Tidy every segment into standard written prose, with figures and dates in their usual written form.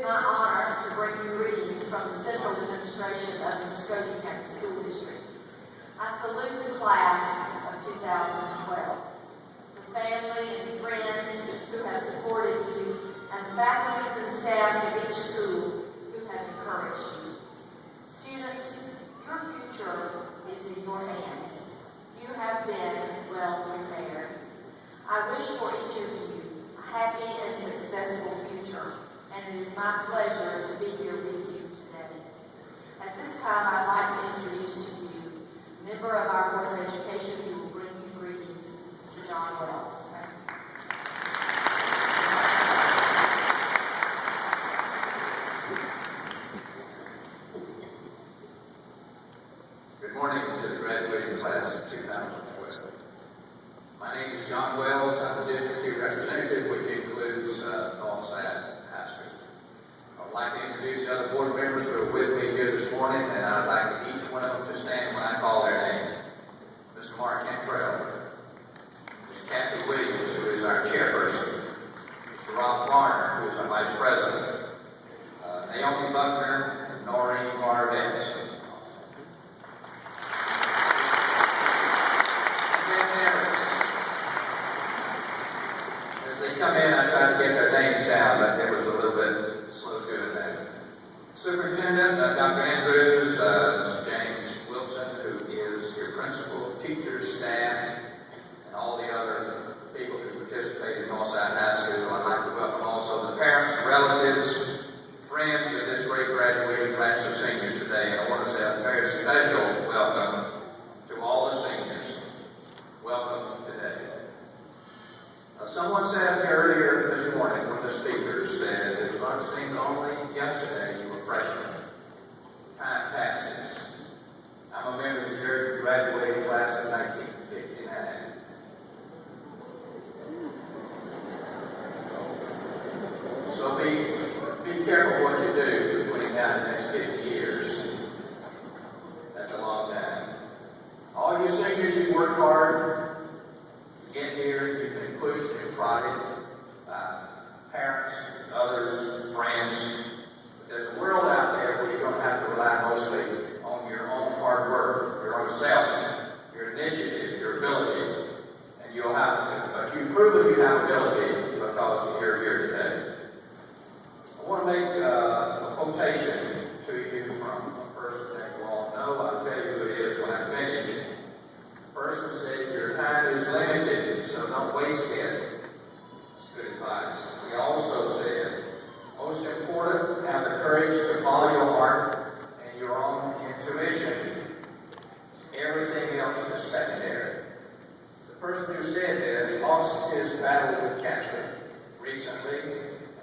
my honor to bring you greetings from the Central Administration of the Muskogee County School District. I salute the class of 2012, the family and friends who have supported you, and the faculties and staffs of each school who have encouraged you. Students, your future is in your hands. You have been well prepared. I wish for each of you a happy and successful future, and it is my pleasure to be here with you today. At this time, I'd like to introduce to you a member of our Board of Education who will bring you greetings, Mr. John Wells. Good morning to the graduating class of 2012. My name is John Wells. I'm the District 2 representative, which includes Northside High School. I would like to introduce the other board members who are with me here this morning, and I'd like each one of them to stand when I call their name. Mr. Mark Cantrell, Ms. Kathy Williams, who is our chairperson, Mr. Rob Garner, who is our vice president, Naomi Buckner, and Noreen Marvez. Come in, I tried to get their names down, but it was a little bit slow doing that. Superintendent, Dr. Andrews, Mr. James Wilson, who is your principal, teachers, staff, and all the other people who participate in Northside High School. I'd like to welcome also the parents, relatives, friends of this great graduating class of seniors today. And I want to say a very special welcome to all the seniors. Welcome today. Someone said earlier this morning, one of the speakers said it seemed only yesterday you were freshmen. Time passes. I'm a member of the graduating class of 1959. So be careful what you do between now and the next 50 years. That's a long time. All you seniors, you work hard. Get here, you've been pushed and prodded by parents, others, friends. But there's a world out there where you're going to have to rely mostly on your own hard work, your own self, your initiative, your ability, and you'll have to. But you've proven you have ability because you're here today. I want to make a quotation to you from a person that you all know. I'll tell you who it is when I finish. The person says, your time is limited, so don't waste it. That's good advice. He also said, most important, have the courage to follow your heart and your own intuition. Everything else is secondary. The person who said this lost his battle with cancer recently,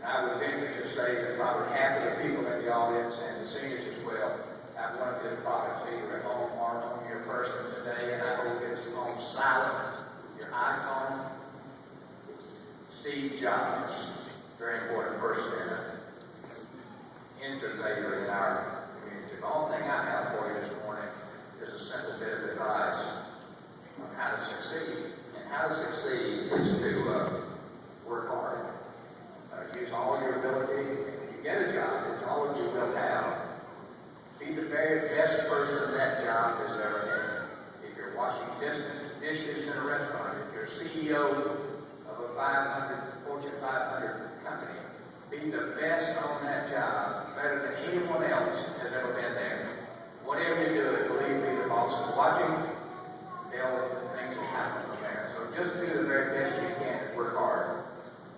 and I would venture to say that probably half of the people in the audience and the seniors as well have one of his products either at home or on your person today, and I hope it's on silent, your iPhone. Steve Jobs, very important person in innovator in our community. The only thing I have for you this morning is a simple bit of advice on how to succeed. And how to succeed is to work hard. Use all your ability. When you get a job, which all of you will have, be the very best person that job has ever had. If you're washing dishes in a restaurant, if you're a CEO of a Fortune 500 company, be the best on that job, better than anyone else has ever been there. Whatever you do, believe me, the boss is watching. Things will happen from there. So just do the very best you can and work hard.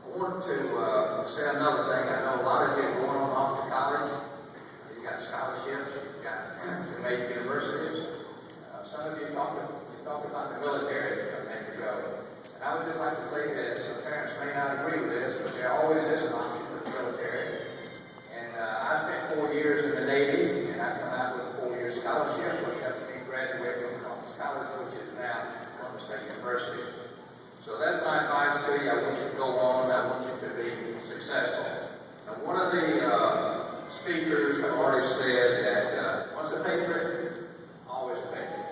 I want to say another thing. I know a lot of you are going on off to college. You got scholarships. You got your major universities. Some of you talked about the military a minute ago. And I would just like to say this. Some parents may not agree with this, but there always is an option for the military. And I spent 4 years in the Navy, and I come out with a 4-year scholarship, which helped me graduate from Columbus College, which is now Columbus State University. So that's my advice to you. I want you to go on. I want you to be successful. Now, one of the speakers have already said that once a patriot, always a patriot.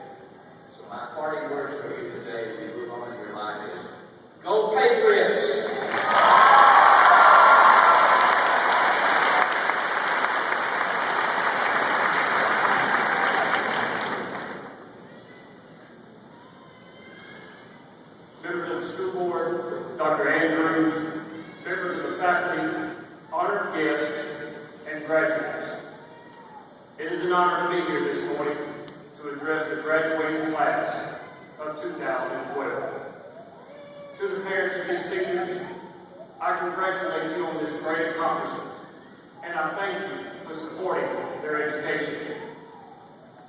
So my parting words for you today, as you move on in your life, is go Patriots! faculty, honored guests, and graduates. It is an honor to be here this morning to address the graduating class of 2012. To the parents of these seniors, I congratulate you on this great accomplishment, and I thank you for supporting their education.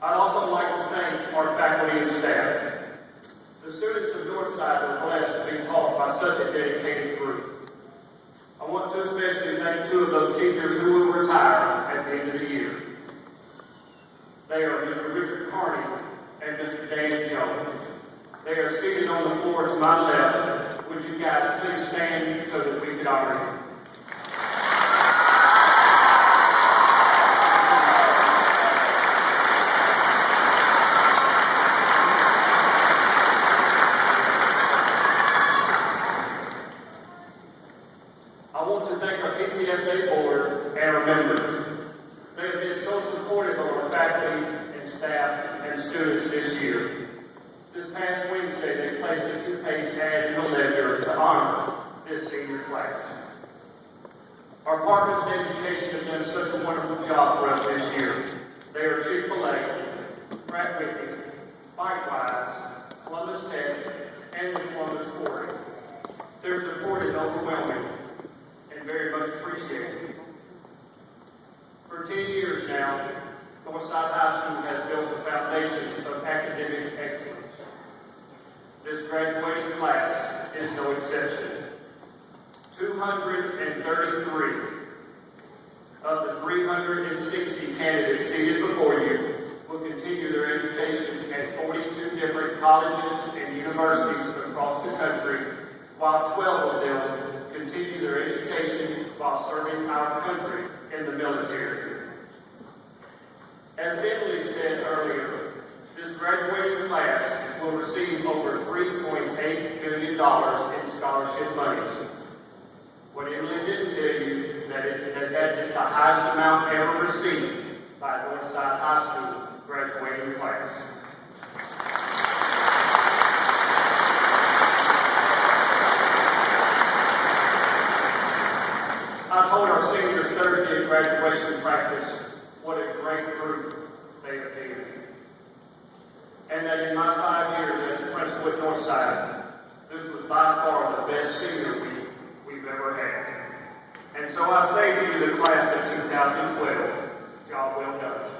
I'd also like to thank our faculty and staff. The students of Northside are blessed to be taught by such a dedicated group. I want to especially thank two of those teachers who will retire at the end of the year. They are Mr. Richard Carney and Mr. Dan Jones. They are seated on the floor to my left. Would you guys please stand so that we can honor them? I want to thank our PTSA board and our members. They have been so supportive of our faculty and staff and students this year. This past Wednesday, they placed a 2-page ad in the ledger to honor this senior class. Our partners in education have done such a wonderful job for us this year. They are Chick-fil-A, Pratt Whitney, Bikewise, Columbus Tech, and the Columbus Quarry. Their support is overwhelming and very much appreciated. For 10 years now, Northside High School has built the foundation of academic excellence. This graduating class is no exception. 233 of the 360 candidates seated before you will continue their education at 42 different colleges and universities across the country, while 12 of them continue their education while serving our country in the military. As Emily said earlier, this graduating class will receive over $3.8 billion in scholarship monies. What Emily didn't tell you, that is the highest amount ever received by Northside High School graduating class. I told our seniors Thursday at graduation practice what a great group they have been. And that in my 5 years as principal at Northside, this was by far the best senior week we've ever had. And so I say to you, the class of 2012, job well done.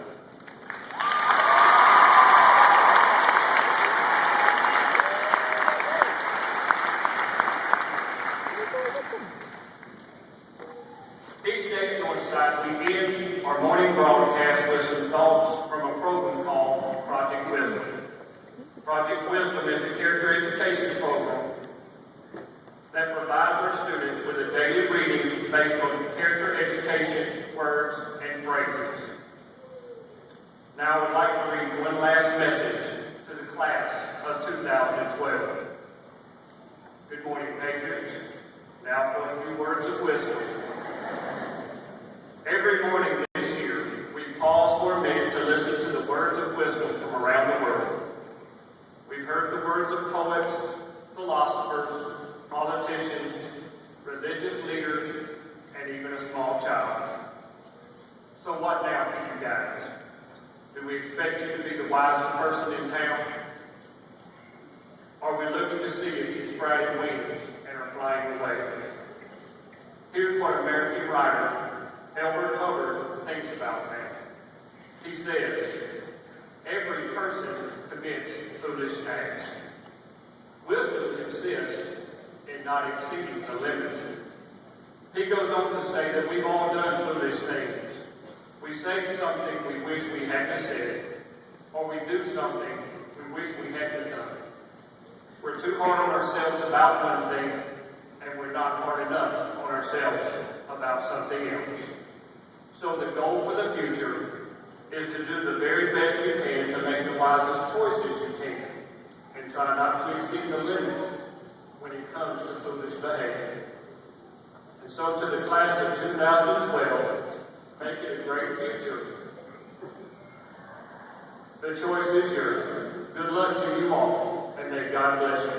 Each day at Northside, we end our morning broadcast with some thoughts from a program called Project Wisdom. Project Wisdom is a character education program that provides our students with a daily reading based on character education, words, and phrases. Now I would like to read one last message to the class of 2012. Good morning, Patriots. Now for a few words of wisdom. Every morning this year, we've paused for a minute to listen to the words of wisdom from around the world. We've heard the words of poets, philosophers, politicians, religious leaders, and even a small child. So what now for you guys? Do we expect you to be the wisest person in town? Are we looking to see if you sprouted wings and are flying away? Here's what American writer Elbert Hubbard thinks about that. He says, every person commits foolish acts. Wisdom consists in not exceeding the limit. He goes on to say that we've all done foolish things. We say something we wish we hadn't said, or we do something we wish we hadn't done. We're too hard on ourselves about one thing, and we're not hard enough on ourselves about something else. So the goal for the future is to do the very best you can to make the wisest choices you can, and try not to exceed the limit when it comes to foolish behavior. And so to the class of 2012, make it a great future. The choice is yours. Good luck to you all, and may God bless you.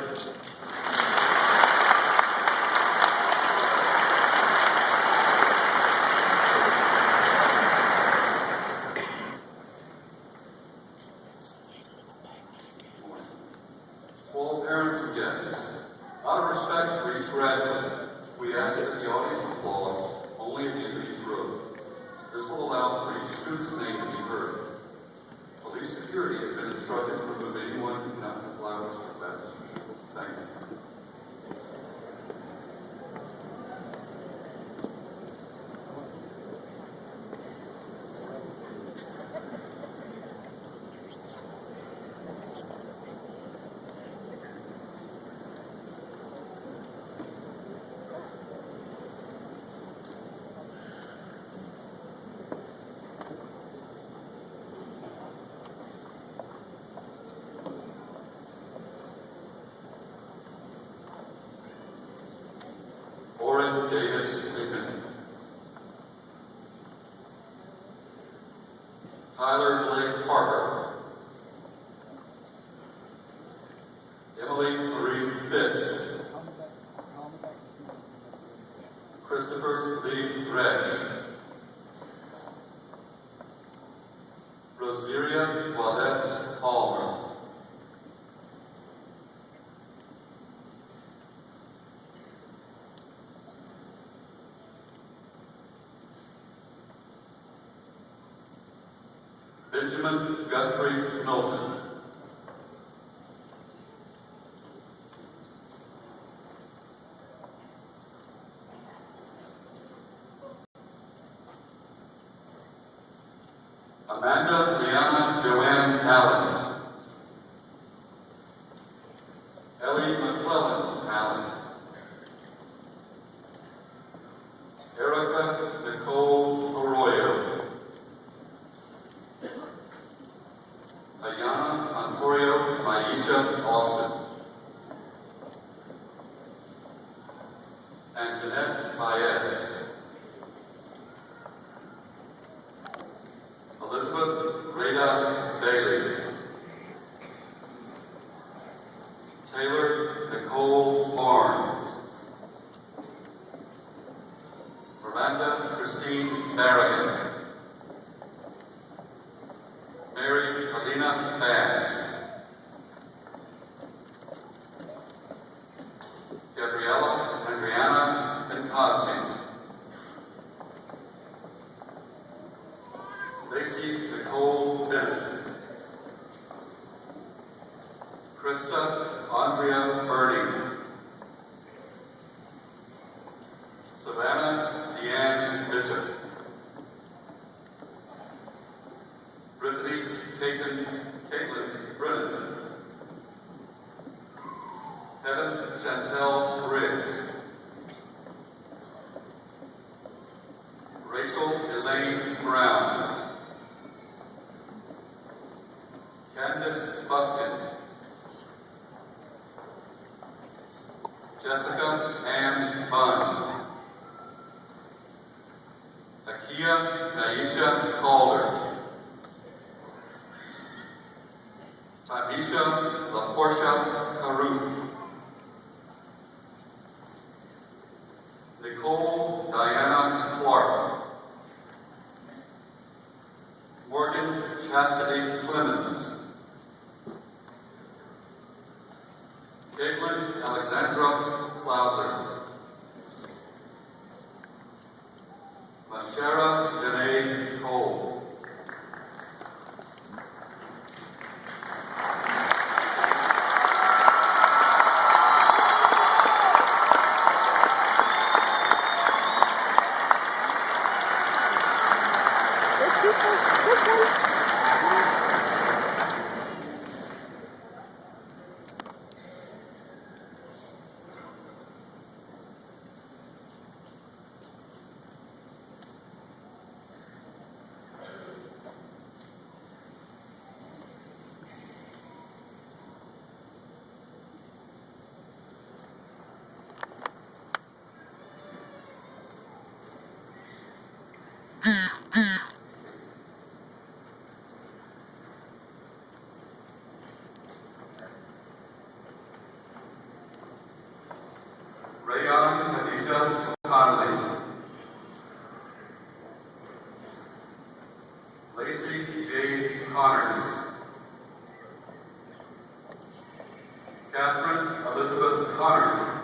Tyler Blake Parker, Emily Marie Fitz, Christopher Lee Resch, Rosaria Valdez Palmer, Benjamin Guthrie Milton, Amanda Liana Joanne Allen, Ellie McClellan Allen, Erica Nicole Arroyo, Ayana Antorio Maisha Austin, and Jeanette Baez. Elizabeth Rada Bailey, Taylor Nicole Barnes, Miranda Christine Barrigan, Mary Alina Bass, Gabriella Andriana Pinkosny, Lacey Nicole Bennett, Krista Andrea Birding, Savannah Deanne Bishop, Brittany Caitlin Brennan, Heaven Chantel Briggs, Rachel Elaine Brown, Candace Buffkin, Jessica Ann Bunn, Akia Naisha Calder, Tamisha LaPortia Caruth, Nicole Diana Clark, Morgan Chastity Clemens, Caitlin Alexandra Klauser, Mashara Janae Cole, Rayon Khadija Conley, Lacey J. Connors, Catherine Elizabeth Connor,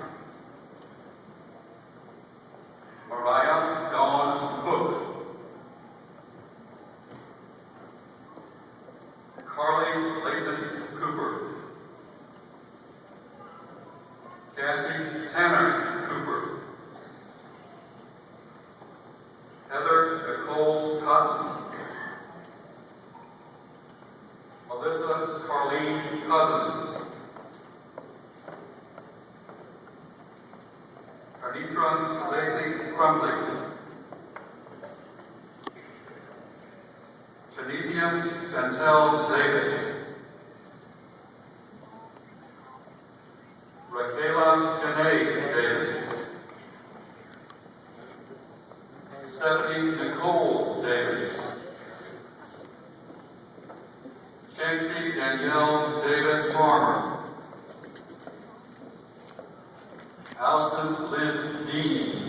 Mariah Dawn Cook, Carly Layton Cooper, Cassie Tanner Cooper, Heather Nicole Cotton, Melissa Carlene Cousins, Carnitra Lacey Crumbly, Janethia Chantel Davis, Raquela Janae Davis, Stephanie Nicole Davis, Danielle Davis Farmer. Allison Lynn Dean.